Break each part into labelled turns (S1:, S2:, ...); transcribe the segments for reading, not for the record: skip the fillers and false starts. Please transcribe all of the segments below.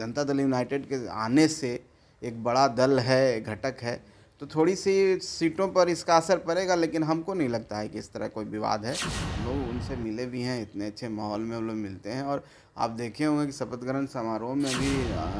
S1: Janata Dal United के आने से एक बड़ा दल है, घटक है, तो थोड़ी सी सीटों पर इसका असर पड़ेगा, लेकिन हमको नहीं लगता है कि इस तरह कोई विवाद है। हम लोग उनसे मिले भी हैं, इतने अच्छे माहौल में हम लोग मिलते हैं। और आप देखे होंगे कि शपथ ग्रहण समारोह में भी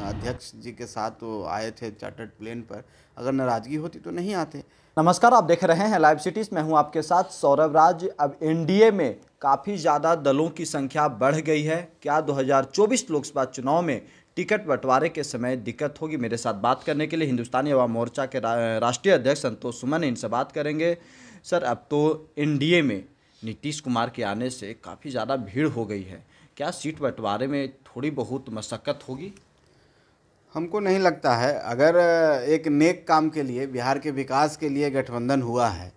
S1: अध्यक्ष जी के साथ वो आए थे चार्टर्ड प्लेन पर। अगर नाराज़गी होती तो नहीं आते।
S2: नमस्कार, आप देख रहे हैं लाइव सिटीज। मैं हूं आपके साथ सौरभ राज। अब एनडीए में काफ़ी ज़्यादा दलों की संख्या बढ़ गई है। क्या 2024 लोकसभा चुनाव में टिकट बंटवारे के समय दिक्कत होगी? मेरे साथ बात करने के लिए हिंदुस्तानी अवाम मोर्चा के राष्ट्रीय अध्यक्ष संतोष सुमन, इनसे बात करेंगे। सर, अब तो एनडीए में नीतीश कुमार के आने से काफ़ी ज़्यादा भीड़ हो गई है। क्या सीट बंटवारे में थोड़ी बहुत मशक्क़त होगी?
S1: हमको नहीं लगता है। अगर एक नेक काम के लिए, बिहार के विकास के लिए गठबंधन हुआ है,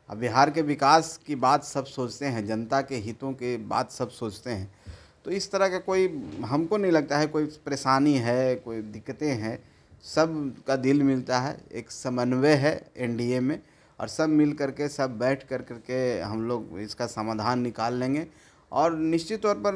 S1: अब बिहार के विकास की बात सब सोचते हैं, जनता के हितों के बात सब सोचते हैं, तो इस तरह का कोई, हमको नहीं लगता है कोई परेशानी है, कोई दिक्कतें हैं। सब का दिल मिलता है, एक समन्वय है एनडीए में, और सब मिल करके, सब बैठ करके हम लोग इसका समाधान निकाल लेंगे। और निश्चित तौर पर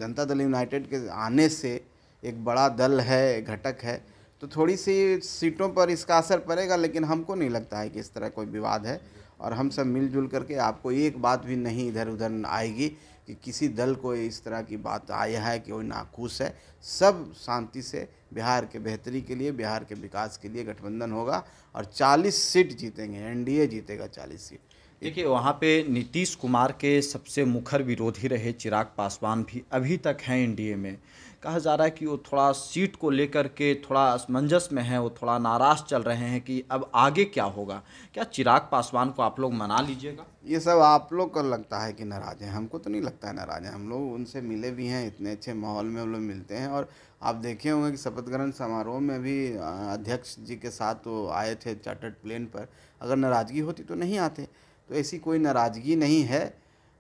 S1: जनता दल यूनाइटेड के आने से एक बड़ा दल है, घटक है, तो थोड़ी सी सीटों पर इसका असर पड़ेगा, लेकिन हमको नहीं लगता है कि इस तरह कोई विवाद है। और हम सब मिलजुल करके, आपको एक बात भी नहीं इधर उधर आएगी कि किसी दल को इस तरह की बात आया है कि कोई नाखुश है। सब शांति से बिहार के बेहतरी के लिए, बिहार के विकास के लिए गठबंधन होगा और 40 सीट जीतेंगे, एनडीए जीतेगा 40 सीट।
S2: देखिए, वहाँ पे नीतीश कुमार के सबसे मुखर विरोधी रहे चिराग पासवान भी अभी तक हैं एनडीए में। कहा जा रहा है कि वो थोड़ा सीट को लेकर के थोड़ा असमंजस में हैं, वो थोड़ा नाराज़ चल रहे हैं कि अब आगे क्या होगा। क्या चिराग पासवान को आप लोग मना लीजिएगा?
S1: ये सब आप लोग को लगता है कि नाराज़ हैं, हमको तो नहीं लगता है नाराज़ हैं। हम लोग उनसे मिले भी हैं, इतने अच्छे माहौल में हम लोग मिलते हैं। और आप देखे होंगे कि शपथ ग्रहण समारोह में भी अध्यक्ष जी के साथ वो आए थे चार्टर्ड प्लेन पर। अगर नाराज़गी होती तो नहीं आते। तो ऐसी कोई नाराज़गी नहीं है।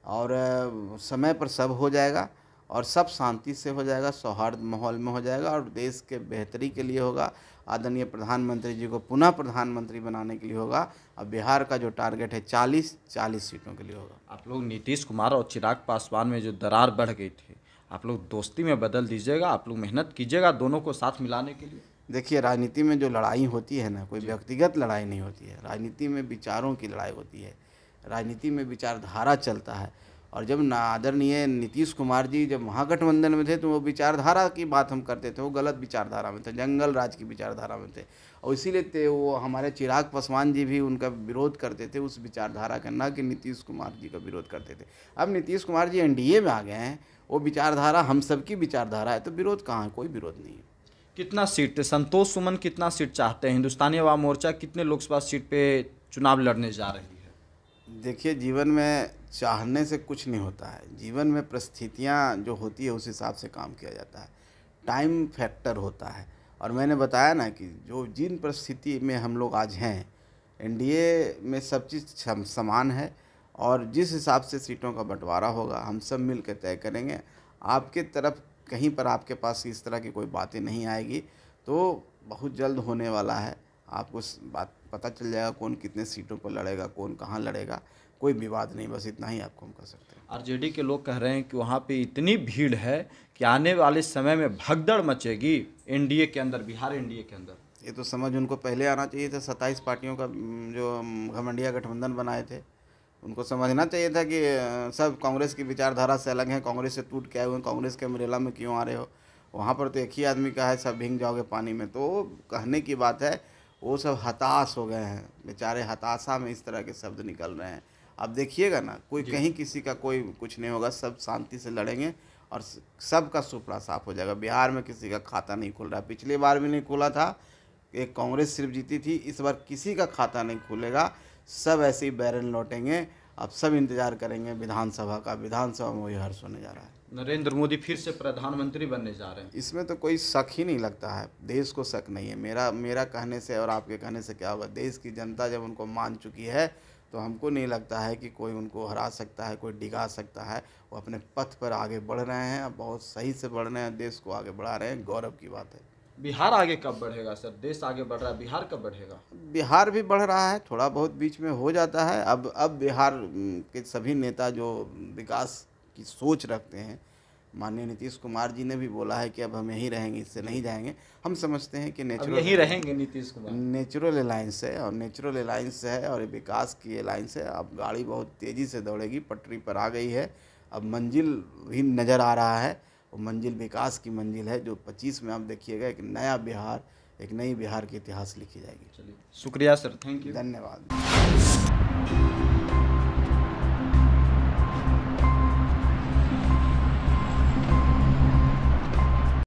S1: और समय पर सब हो जाएगा और सब शांति से हो जाएगा, सौहार्द माहौल में हो जाएगा और देश के बेहतरी के लिए होगा। आदरणीय प्रधानमंत्री जी को पुनः प्रधानमंत्री बनाने के लिए होगा। अब बिहार का जो टारगेट है 40 सीटों के लिए होगा।
S2: आप लोग नीतीश कुमार और चिराग पासवान में जो दरार बढ़ गई थी, आप लोग दोस्ती में बदल दीजिएगा, आप लोग मेहनत कीजिएगा दोनों को साथ मिलाने के लिए।
S1: देखिए, राजनीति में जो लड़ाई होती है ना, कोई व्यक्तिगत लड़ाई नहीं होती है। राजनीति में विचारों की लड़ाई होती है, राजनीति में विचारधारा चलता है। और जब आदरणीय नीतीश कुमार जी जब महागठबंधन में थे तो वो विचारधारा की बात हम करते थे, वो गलत विचारधारा में थे, जंगल राज की विचारधारा में थे। और इसीलिए वो हमारे चिराग पासवान जी भी उनका विरोध करते थे, उस विचारधारा का, ना कि नीतीश कुमार जी का विरोध करते थे। अब नीतीश कुमार जी एनडीए में आ गए हैं, वो विचारधारा हम सबकी विचारधारा है, तो विरोध कहाँ है? कोई विरोध नहीं है।
S2: कितना सीट संतोष सुमन कितना सीट चाहते हैं? हिंदुस्तानी अवाम मोर्चा कितने लोकसभा सीट पे चुनाव लड़ने जा रही है?
S1: देखिए, जीवन में चाहने से कुछ नहीं होता है। जीवन में परिस्थितियाँ जो होती है उस हिसाब से काम किया जाता है, टाइम फैक्टर होता है। और मैंने बताया ना कि जो जिन परिस्थिति में हम लोग आज हैं, एनडीए में सब चीज़ समान है और जिस हिसाब से सीटों का बंटवारा होगा हम सब मिल कर तय करेंगे। आपके तरफ कहीं पर आपके पास इस तरह की कोई बातें नहीं आएगी, तो बहुत जल्द होने वाला है। आपको बात पता चल जाएगा कौन कितने सीटों पर लड़ेगा, कौन कहाँ लड़ेगा। कोई विवाद नहीं, बस इतना ही आपको हम कह सकते हैं।
S2: आरजेडी के लोग कह रहे हैं कि वहाँ पे इतनी भीड़ है कि आने वाले समय में भगदड़ मचेगी एनडीए के अंदर, बिहार एनडीए के अंदर।
S1: ये तो समझ उनको पहले आना चाहिए था। 27 पार्टियों का जो घमंडिया गठबंधन बनाए थे, उनको समझना चाहिए था कि सब कांग्रेस की विचारधारा से अलग हैं, कांग्रेस से टूट के आए हुए हैं, कांग्रेस के अम्ब्रेला में क्यों आ रहे हो? वहाँ पर तो एक ही आदमी का है, सब भीग जाओगे पानी में। तो कहने की बात है, वो सब हताश हो गए हैं बेचारे, हताशा में इस तरह के शब्द निकल रहे हैं। अब देखिएगा ना, कोई कहीं किसी का कोई कुछ नहीं होगा, सब शांति से लड़ेंगे और सबका सुपड़ा साफ हो जाएगा। बिहार में किसी का खाता नहीं खुल रहा, पिछली बार भी नहीं खुला था, एक कांग्रेस सिर्फ जीती थी, इस बार किसी का खाता नहीं खुलेगा, सब ऐसे ही बैरन लौटेंगे। अब सब इंतजार करेंगे विधानसभा का, विधानसभा में वही हर्ष होने जा रहा है।
S2: नरेंद्र मोदी फिर से प्रधानमंत्री बनने जा रहे हैं।
S1: इसमें तो कोई शक ही नहीं लगता है, देश को शक नहीं है। मेरा कहने से और आपके कहने से क्या होगा? देश की जनता जब उनको मान चुकी है तो हमको नहीं लगता है कि कोई उनको हरा सकता है, कोई डिगा सकता है। वो अपने पथ पर आगे बढ़ रहे हैं, अब बहुत सही से बढ़ रहे हैं, देश को आगे बढ़ा रहे हैं, गौरव की बात है।
S2: बिहार आगे कब बढ़ेगा सर? देश आगे बढ़ रहा है, बिहार कब बढ़ेगा?
S1: बिहार भी बढ़ रहा है, थोड़ा बहुत बीच में हो जाता है। अब बिहार के सभी नेता जो विकास की सोच रखते हैं, माननीय नीतीश कुमार जी ने भी बोला है कि अब हम यहीं रहेंगे, इससे नहीं जाएंगे। हम समझते हैं कि
S2: अब यहीं रहेंगे नीतीश कुमार।
S1: नेचुरल अलायंस है और नेचुरल अलायंस है और विकास की अलायंस है। अब गाड़ी बहुत तेज़ी से दौड़ेगी, पटरी पर आ गई है, अब मंजिल भी नज़र आ रहा है। वो मंजिल विकास की मंजिल है जो 25 में आप देखिएगा एक नया बिहार, एक नई बिहार की इतिहास लिखी जाएगी।
S2: चलिए, शुक्रिया सर, थैंक यू,
S1: धन्यवाद।